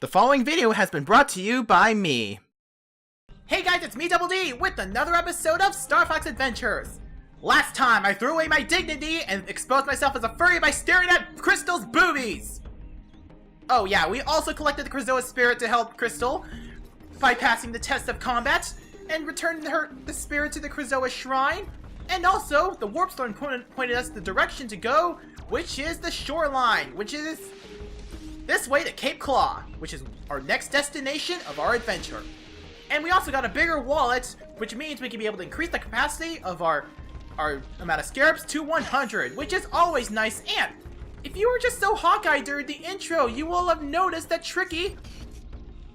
The following video has been brought to you by me. Hey guys, it's me, Double D, with another episode of Star Fox Adventures. Last time, I threw away my dignity and exposed myself as a furry by staring at Crystal's boobies. Oh yeah, we also collected the Krazoa spirit to help Crystal by passing the test of combat and returned the spirit to the Krazoa shrine. And also, the Warpstone pointed us the direction to go, which is the shoreline, which is this way to Cape Claw, which is our next destination of our adventure. And we also got a bigger wallet, which means we can be able to increase the capacity of our amount of scarabs to 100, which is always nice. And if you were just so Hawkeye during the intro, you will have noticed that Tricky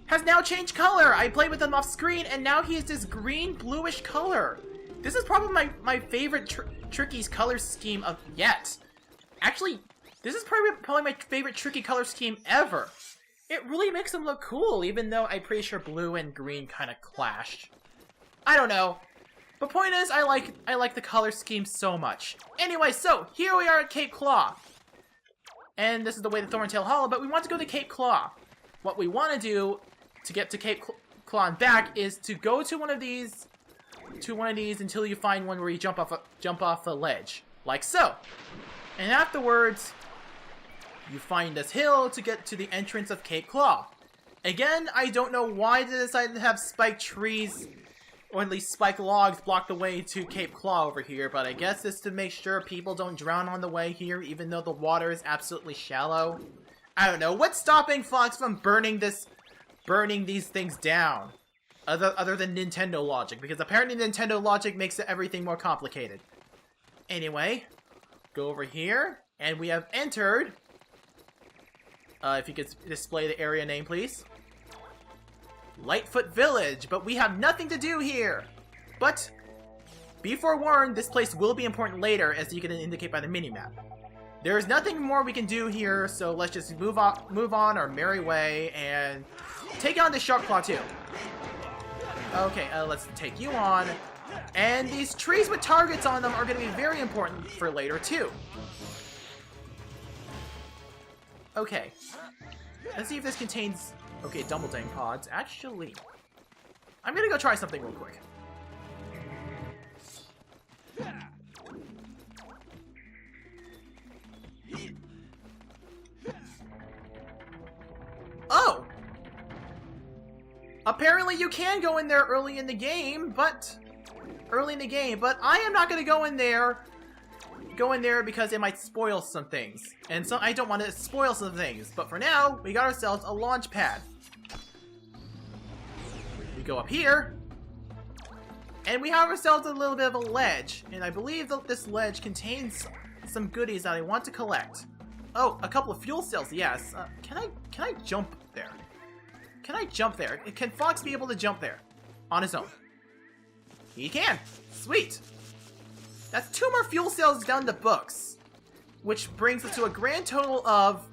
has now changed color. I played with him off screen, and now he is this green bluish color. This is probably my favorite Tricky's color scheme of yet. Actually, this is probably my favorite Tricky color scheme ever. It really makes him look cool, even though I'm pretty sure blue and green kind of clashed. I don't know. But point is, I like the color scheme so much. Anyway, so here we are at Cape Claw. And this is the way to Thorntail Hollow, but we want to go to Cape Claw. What we want to do to get to Cape Claw and back is to go to one of these until you find one where you jump off a ledge. Like so. And afterwards, you find this hill to get to the entrance of Cape Claw. Again, I don't know why they decided to have spiked trees, or at least spiked logs, block the way to Cape Claw over here, but I guess it's to make sure people don't drown on the way here, even though the water is absolutely shallow. I don't know. What's stopping Fox from burning these things down? Other than Nintendo logic, because apparently Nintendo logic makes everything more complicated. Anyway, go over here, and we have entered. If you could display the area name, please. Lightfoot Village, but we have nothing to do here. But be forewarned, this place will be important later, as you can indicate by the minimap. There is nothing more we can do here, so let's just move on our merry way and take on the Shark Claw too. Okay, let's take you on. And these trees with targets on them are going to be very important for later too. Okay, let's see if this contains... Okay, Dumbledang pods. Actually, I'm gonna go try something real quick. Oh! Apparently you can go in there early in the game, but I am not gonna go in there because it might spoil some things. And so I don't want to spoil some things. But for now, we got ourselves a launch pad. We go up here. And we have ourselves a little bit of a ledge. And I believe that this ledge contains some goodies that I want to collect. Oh, a couple of fuel cells, yes. Can I jump there? Can I jump there? Can Fox be able to jump there? On his own? He can! Sweet! That's 2 more fuel cells down the books, which brings us to a grand total of,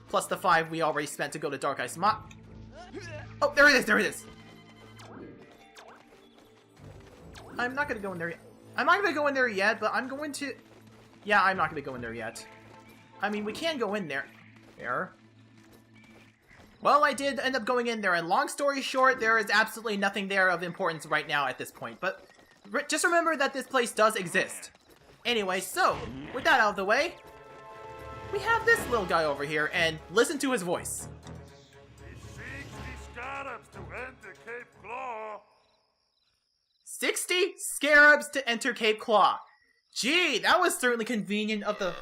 plus the 5 we already spent to go to Dark Ice Mop. Oh, there it is, there it is! I'm not gonna go in there yet. I'm not gonna go in there yet, but I'm going to... Yeah, I'm not gonna go in there yet. I mean, we can go in there. There. Well, I did end up going in there, and long story short, there is absolutely nothing there of importance right now at this point, but... just remember that this place does exist. Anyway, so, with that out of the way, we have this little guy over here, and listen to his voice. 60 scarabs to enter Cape Claw. 60 scarabs to enter Cape Claw. Gee, that was certainly convenient of the...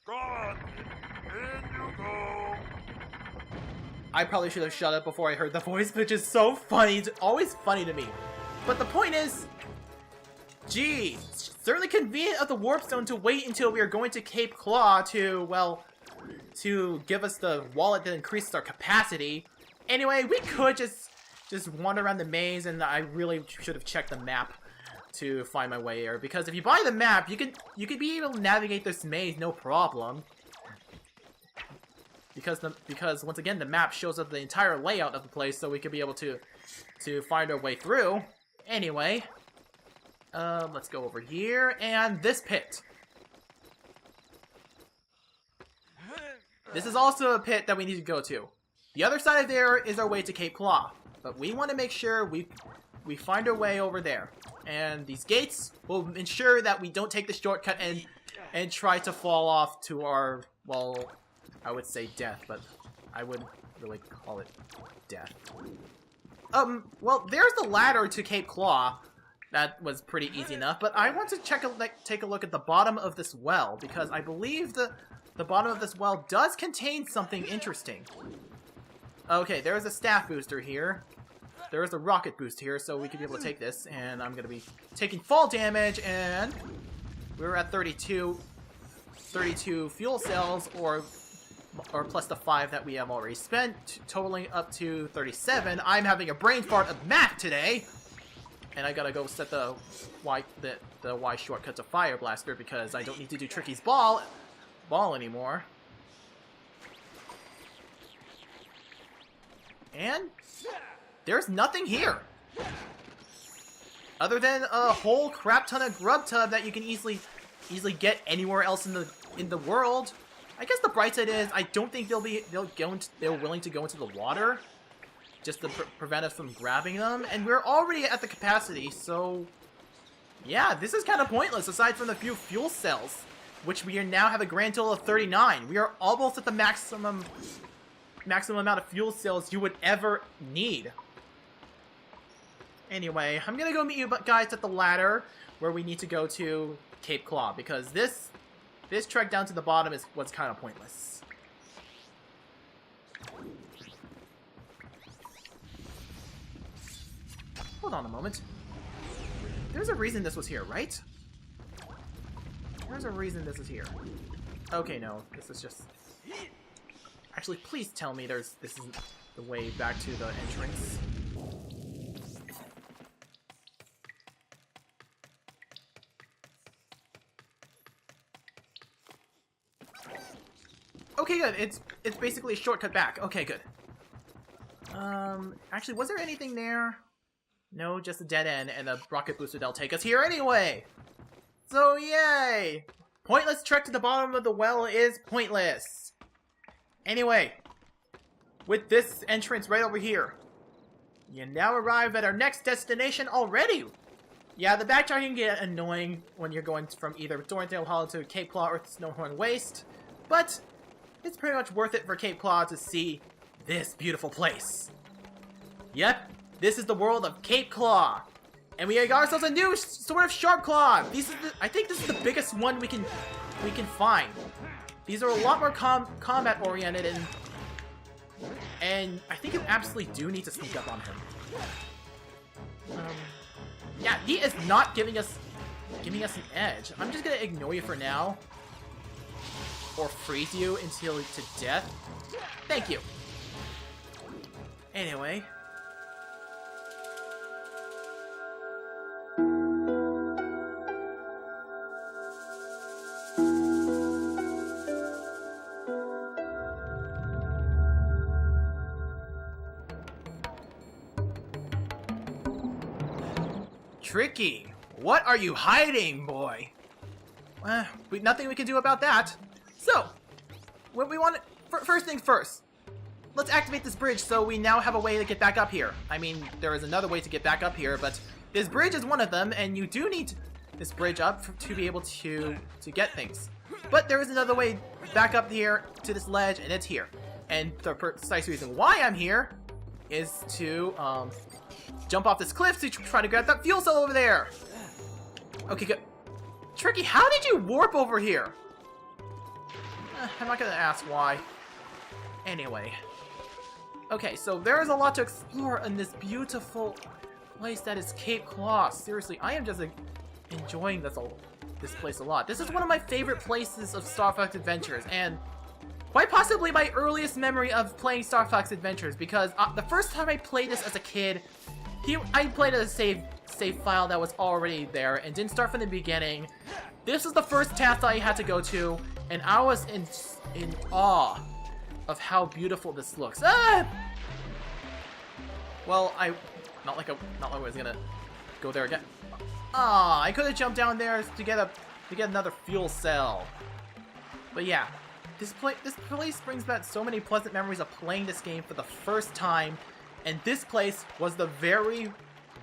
Go on, in you go. I probably should have shut up before I heard the voice, which is so funny. It's always funny to me. But the point is, gee, certainly convenient of the Warpstone to wait until we are going to Cape Claw to, well, to give us the wallet that increases our capacity. Anyway, we could just wander around the maze, and I really should have checked the map to find my way here. Because if you buy the map, you could be able to navigate this maze no problem. Because once again, the map shows us the entire layout of the place, so we could be able to find our way through. Anyway, let's go over here, and this pit. This is also a pit that we need to go to. The other side of there is our way to Cape Claw. But we want to make sure we find our way over there. And these gates will ensure that we don't take the shortcut and try to fall off to our, well, I would say death, but I wouldn't really call it death. Well, there's the ladder to Cape Claw. That was pretty easy enough, but I want to take a look at the bottom of this well, because I believe the bottom of this well does contain something interesting. Okay, there's a staff booster here. There is a rocket boost here, so we could be able to take this, and I'm gonna be taking fall damage, and we're at 32 fuel cells, or plus the 5 that we have already spent, totaling up to 37. I'm having a brain fart of math today, and I gotta go set the Y shortcut to Fire Blaster because I don't need to do Tricky's ball anymore. And there's nothing here other than a whole crap ton of grub tub that you can easily get anywhere else in the world. I guess the bright side is I don't think they're willing to go into the water just to prevent us from grabbing them, and we're already at the capacity, so yeah, this is kind of pointless aside from the few fuel cells, which we now have a grand total of 39. We are almost at the maximum amount of fuel cells you would ever need. Anyway, I'm gonna go meet you guys at the ladder where we need to go to Cape Claw, because this trek down to the bottom is what's kind of pointless. Hold on a moment. There's a reason this was here, right? There's a reason this is here. Okay, no, this is just... Actually, please tell me this isn't the way back to the entrance. Okay, good. It's basically a shortcut back. Okay, good. Actually, was there anything there? No, just a dead end, and the rocket booster that'll take us here anyway! So, yay! Pointless trek to the bottom of the well is pointless! Anyway, with this entrance right over here, you now arrive at our next destination already! Yeah, the backtrack can get annoying when you're going from either Thorndale Hollow to Cape Claw or Snowhorn Waste, but it's pretty much worth it for Cape Claw to see this beautiful place. Yep, this is the world of Cape Claw, and we got ourselves a new sort of Sharp Claw. I think this is the biggest one we can find. These are a lot more combat oriented, and I think you absolutely do need to sneak up on him. Yeah, he is not giving us an edge. I'm just gonna ignore you for now, or freeze you until to death. Thank you. Anyway. Tricky, what are you hiding, boy? Nothing we can do about that. So, what we want to... First things first. Let's activate this bridge so we now have a way to get back up here. I mean, there is another way to get back up here, but this bridge is one of them, and you do need this bridge up to be able to get things. But there is another way back up here to this ledge, and it's here. And the precise reason why I'm here is to jump off this cliff to try to grab that fuel cell over there. Okay, good. Tricky, how did you warp over here? I'm not gonna ask why. Anyway. Okay, so there is a lot to explore in this beautiful place that is Cape Claw. Seriously, I am just enjoying this place a lot. This is one of my favorite places of Star Fox Adventures, and quite possibly my earliest memory of playing Star Fox Adventures, because the first time I played this as a kid, I played as a save file that was already there and didn't start from the beginning. This is the first task I had to go to, and I was in awe of how beautiful this looks. Ah! Well, not like I was gonna go there again. I could have jumped down there to get another fuel cell. But yeah, this place brings back so many pleasant memories of playing this game for the first time, and this place was the very,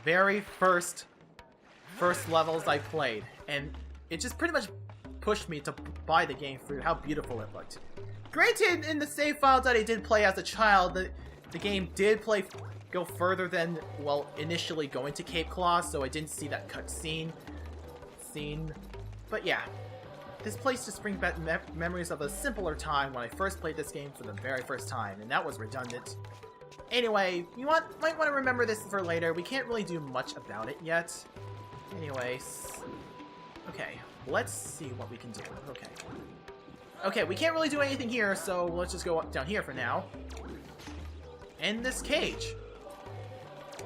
very first levels I played, and it just pretty much pushed me to buy the game for how beautiful it looked. Granted, in the save files that I did play as a child, the game did go further than, well, initially going to Cape Claw, so I didn't see that cutscene. But yeah, this place just brings back memories of a simpler time when I first played this game for the very first time, and that was redundant. Anyway, you might want to remember this for later. We can't really do much about it yet. Anyways, okay, let's see what we can do. Okay, we can't really do anything here, so let's just go down here for now. And this cage.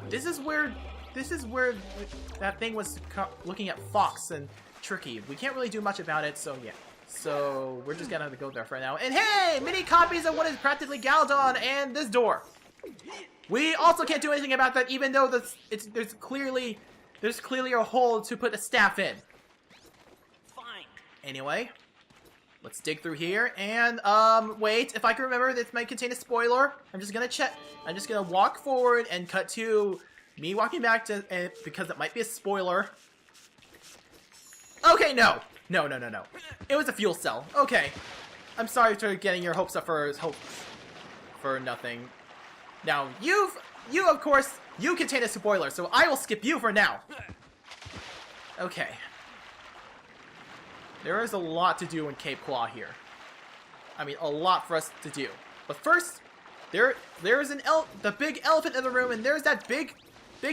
This is where that thing was looking at Fox and Tricky. We can't really do much about it, so yeah. So we're just gonna have to go there for now. And hey, mini copies of what is practically Galdon and this door. We also can't do anything about that, even though there's clearly a hole to put a staff in. Fine. Anyway, let's dig through here and wait. If I can remember, this might contain a spoiler. I'm just gonna check. I'm just gonna walk forward and cut to me walking back to because it might be a spoiler. Okay, no. It was a fuel cell. Okay, I'm sorry for getting your hopes up for nothing. Now you of course contain a spoiler, so I will skip you for now. Okay. There is a lot to do in Cape Claw here. I mean, a lot for us to do. But first, there's the big elephant in the room, and there's that big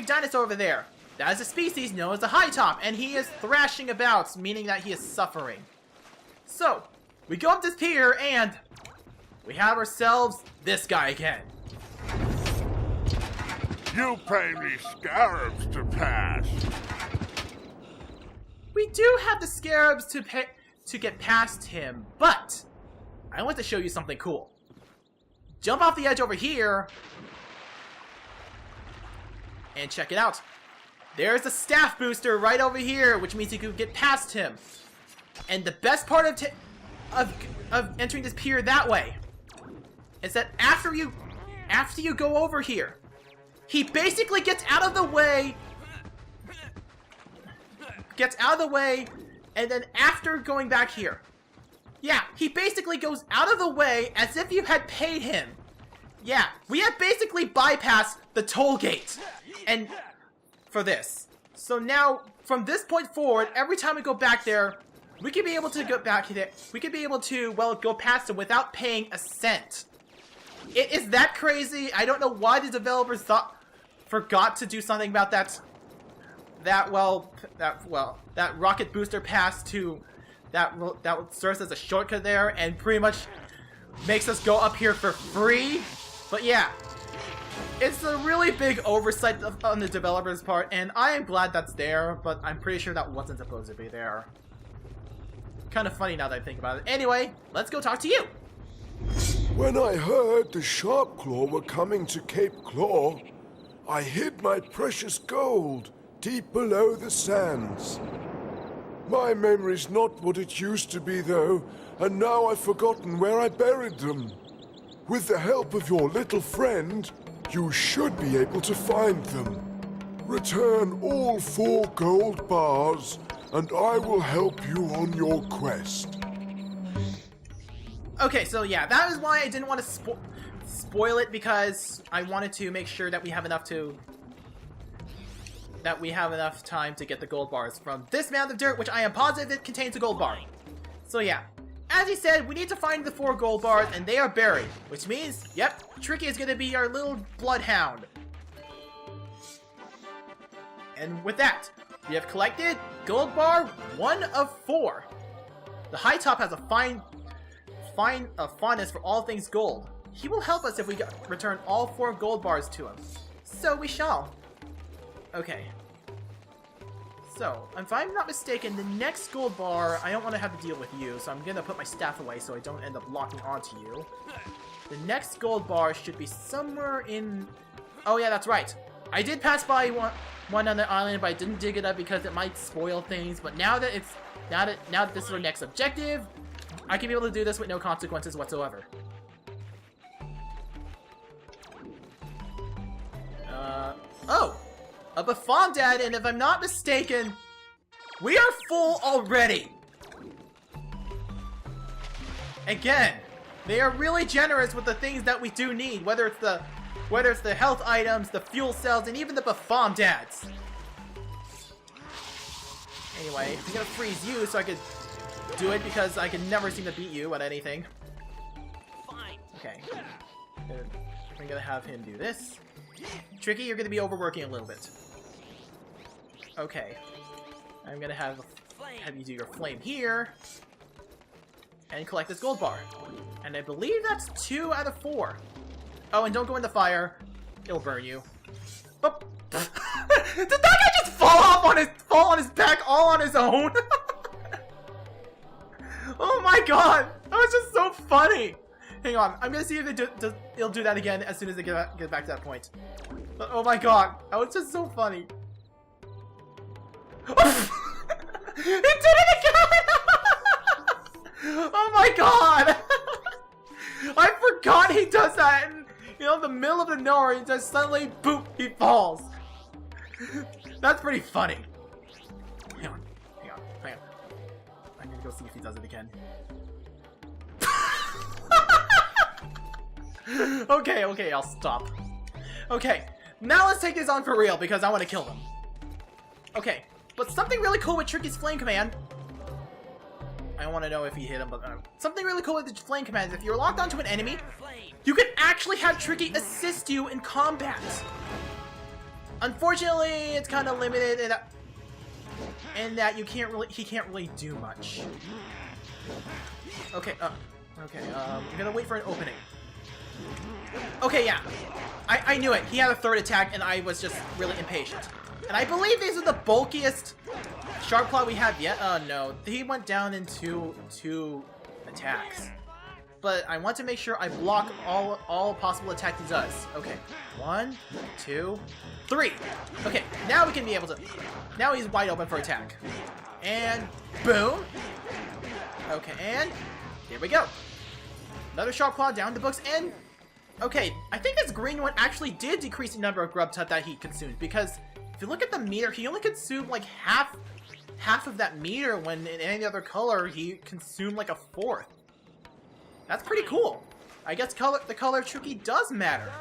dinosaur over there. That is a species known as a high top, and he is thrashing about, meaning that he is suffering. So, we go up this pier, and we have ourselves this guy again. You pay me scarabs to pass. We do have the scarabs to get past him, but I want to show you something cool. Jump off the edge over here and check it out. There's a staff booster right over here, which means you can get past him. And the best part of entering this pier that way is that after you go over here, he basically gets out of the way. And then after going back here, yeah, he basically goes out of the way as if you had paid him. Yeah, we have basically bypassed the toll gate, and for this. So now, from this point forward, every time we go back there, we can be able to go back there. We can be able to, well, go past him without paying a cent. It is that crazy. I don't know why the developers forgot to do something about that rocket booster pass to that serves as a shortcut there and pretty much makes us go up here for free. But yeah, it's a really big oversight on the developer's part, and I am glad that's there, but I'm pretty sure that wasn't supposed to be there. Kind of funny now that I think about it. Anyway, let's go talk to you. When I heard the Sharpclaw were coming to Cape Claw, I hid my precious gold deep below the sands. My memory's not what it used to be, though, and now I've forgotten where I buried them. With the help of your little friend, you should be able to find them. Return all 4 gold bars, and I will help you on your quest. Okay, so yeah, that is why I didn't want to spoil it, because I wanted to make sure that we have enough time to get the gold bars from this mound of dirt, which I am positive it contains a gold bar. So yeah, as he said, we need to find the 4 gold bars, and they are buried, which means, yep, Tricky is going to be our little bloodhound. And with that, we have collected gold bar 1 of 4. The high top has a fondness for all things gold. He will help us if we return all 4 gold bars to him. So we shall. Okay. So, if I'm not mistaken, the next gold bar, I don't want to have to deal with you, so I'm going to put my staff away so I don't end up locking onto you. The next gold bar should be somewhere in... Oh yeah, that's right. I did pass by one on the island, but I didn't dig it up because it might spoil things. But now that this is our next objective, I can be able to do this with no consequences whatsoever. Oh! A Bafomdad, and if I'm not mistaken, we are full already! Again, they are really generous with the things that we do need, whether it's the health items, the fuel cells, and even the Bafomdads. Anyway, I'm gonna freeze you so I could do it because I can never seem to beat you at anything. Fine. Okay. I'm gonna have him do this. Tricky, you're gonna be overworking a little bit. Okay. I'm gonna have you do your flame here. And collect this gold bar. And I believe that's 2 out of 4. Oh, and don't go in the fire. It'll burn you. Oh. Did that guy just fall on his back all on his own? Oh my god! That was just so funny! Hang on, I'm gonna see if it'll do that again as soon as they get back to that point. But, oh my god, that was just so funny. He did it again! Oh my god! I forgot he does that in, in the middle of the nowhere, he just suddenly, boop, he falls. That's pretty funny. Hang on. I'm gonna go see if he does it again. Okay, I'll stop. Okay, now let's take this on for real because I want to kill them. Okay, but something really cool with Tricky's flame command. I want to know if he hit him, but something really cool with the flame command is if you're locked onto an enemy, you can actually have Tricky assist you in combat. Unfortunately, it's kind of limited in that he can't really do much. Okay, I'm gonna wait for an opening. Okay, yeah. I knew it. He had a third attack, and I was just really impatient. And I believe these are the bulkiest Sharp Claw we have yet. No. He went down into 2 attacks. But I want to make sure I block all possible attacks he does. Okay. 1, 2, 3. Okay, now we can be able to... Now he's wide open for attack. And boom. Okay, and here we go. Another Sharp Claw down the books, and... Okay, I think this green one actually did decrease the number of Grub Tut that he consumed, because if you look at the meter, he only consumed like half of that meter, when in any other color, he consumed like 1/4. That's pretty cool. I guess the color Tricky does matter.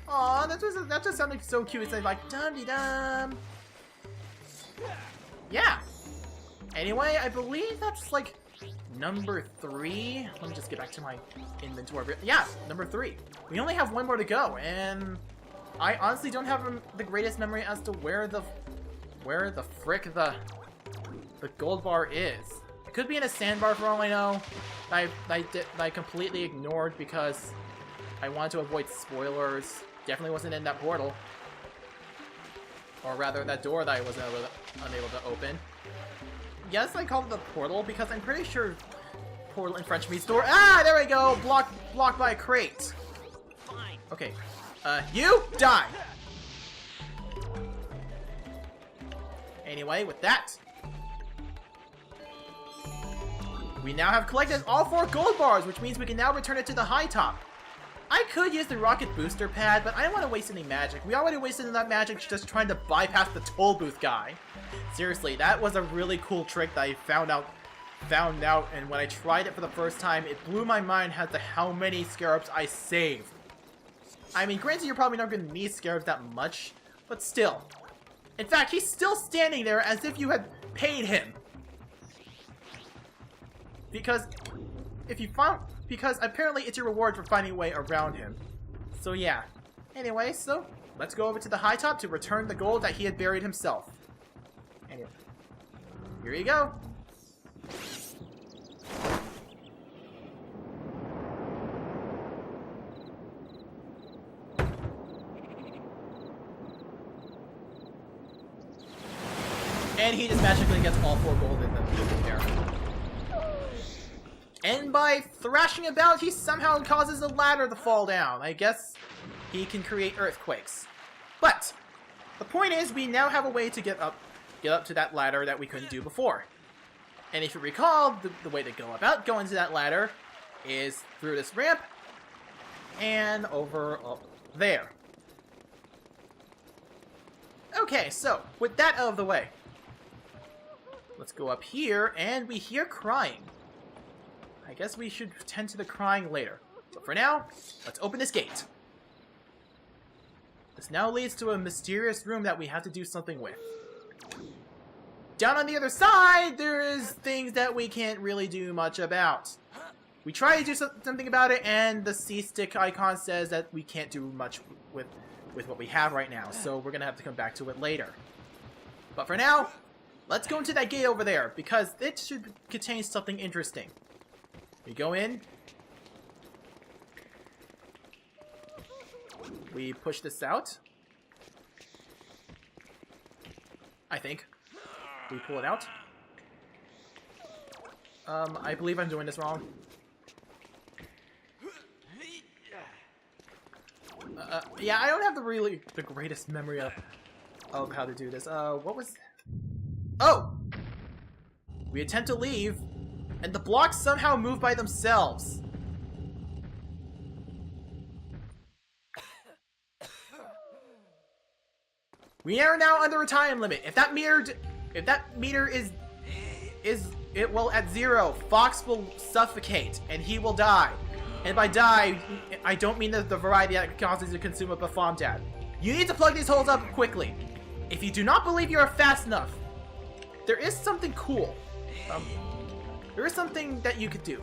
Aw, that just sounded so cute. It's like, dum-de-dum. Yeah. Anyway, I believe that's like number 3. Let me just get back to my inventory. Yeah, number 3. We only have 1 more to go, and I honestly don't have the greatest memory as to where the frick the gold bar is. It could be in a sandbar for all I know. I completely ignored because I wanted to avoid spoilers. Definitely wasn't in that portal. Or rather, that door that I was unable to open. Yes, I called it the portal because I'm pretty sure portal in French means door. Ah, there we go! Blocked by a crate. Fine. Okay. You die! Anyway, with that, we now have collected all 4 gold bars, which means we can now return it to the high top. I could use the rocket booster pad, but I don't want to waste any magic. We already wasted that magic just trying to bypass the toll booth guy. Seriously, that was a really cool trick that I found out, and when I tried it for the first time, it blew my mind as to how many scarabs I saved. I mean, granted, you're probably not going to need scarabs that much, but still. In fact, he's still standing there as if you had paid him. Because apparently it's your reward for finding a way around him. So yeah. Anyway, so let's go over to the high top to return the gold that he had buried himself. Anyway, here you go. And he just magically gets all 4 gold in the there. And by thrashing about, he somehow causes a ladder to fall down. I guess he can create earthquakes. But the point is, we now have a way to get up to that ladder that we couldn't do before. And if you recall, the way to go about going to that ladder is through this ramp and over up there. Okay, so with that out of the way, let's go up here, and we hear crying. I guess we should tend to the crying later. But for now, let's open this gate. This now leads to a mysterious room that we have to do something with. Down on the other side, there is things that we can't really do much about. We try to do something about it, and the C-stick icon says that we can't do much with what we have right now, so we're gonna have to come back to it later. But for now, let's go into that gate over there, because it should contain something interesting. We go in. We push this out. I think. We pull it out. I believe I'm doing this wrong. Yeah, I don't have the greatest memory of how to do this. What was... Oh! We attempt to leave, and the blocks somehow move by themselves. We are now under a time limit. If that meter is at 0, Fox will suffocate and he will die. And by die, I don't mean the variety that causes you to consume a bomb dad. You need to plug these holes up quickly. If you do not believe you are fast enough, there is something cool. There is something that you could do.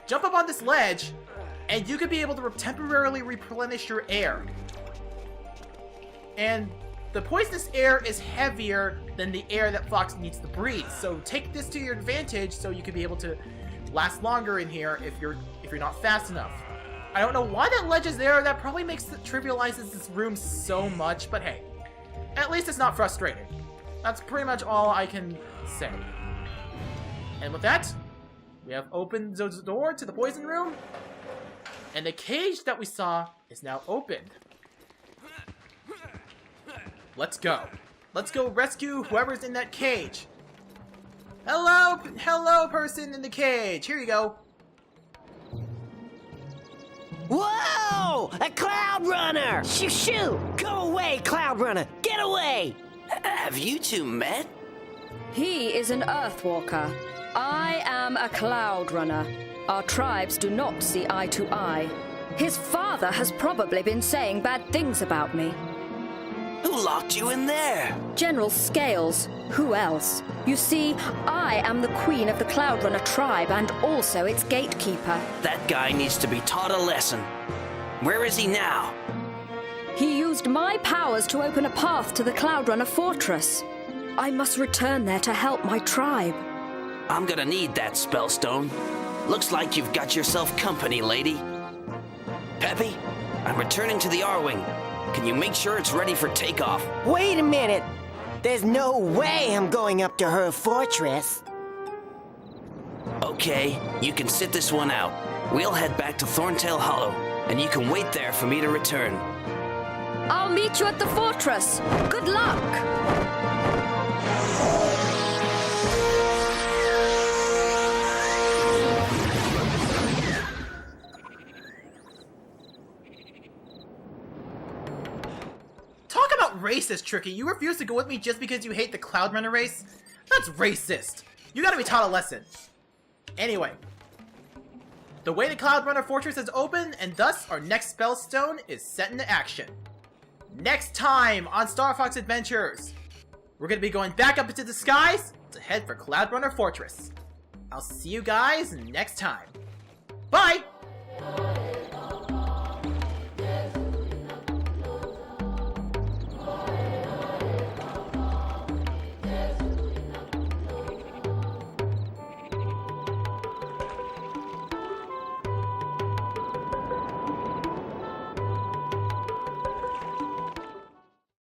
Jump up on this ledge, and you could be able to temporarily replenish your air. And the poisonous air is heavier than the air that Fox needs to breathe. So take this to your advantage, so you could be able to last longer in here if you're not fast enough. I don't know why that ledge is there. That probably trivializes this room so much, but hey, at least it's not frustrating. That's pretty much all I can say. And with that, we have opened the door to the poison room, and the cage that we saw is now opened. Let's go. Let's go rescue whoever's in that cage. Hello, person in the cage. Here you go. Whoa! A Cloud Runner! Shoo shoo! Go away, Cloud Runner! Get away! Have you two met? He is an Earthwalker. I am a Cloud Runner. Our tribes do not see eye to eye. His father has probably been saying bad things about me. Who locked you in there? General Scales. Who else? You see, I am the queen of the Cloud Runner tribe and also its gatekeeper. That guy needs to be taught a lesson. Where is he now? He used my powers to open a path to the Cloud Runner fortress. I must return there to help my tribe. I'm gonna need that spellstone. Looks like you've got yourself company, lady. Peppy, I'm returning to the R-Wing. Can you make sure it's ready for takeoff? Wait a minute! There's no way I'm going up to her fortress. Okay, you can sit this one out. We'll head back to Thorntail Hollow, and you can wait there for me to return. I'll meet you at the fortress. Good luck! Racist, Tricky. You refuse to go with me just because you hate the Cloud Runner race? That's racist. You gotta be taught a lesson. Anyway, the way the Cloud Runner Fortress is open, and thus our next spellstone is set into action. Next time on Star Fox Adventures, we're gonna be going back up into the skies to head for Cloud Runner Fortress. I'll see you guys next time. Bye!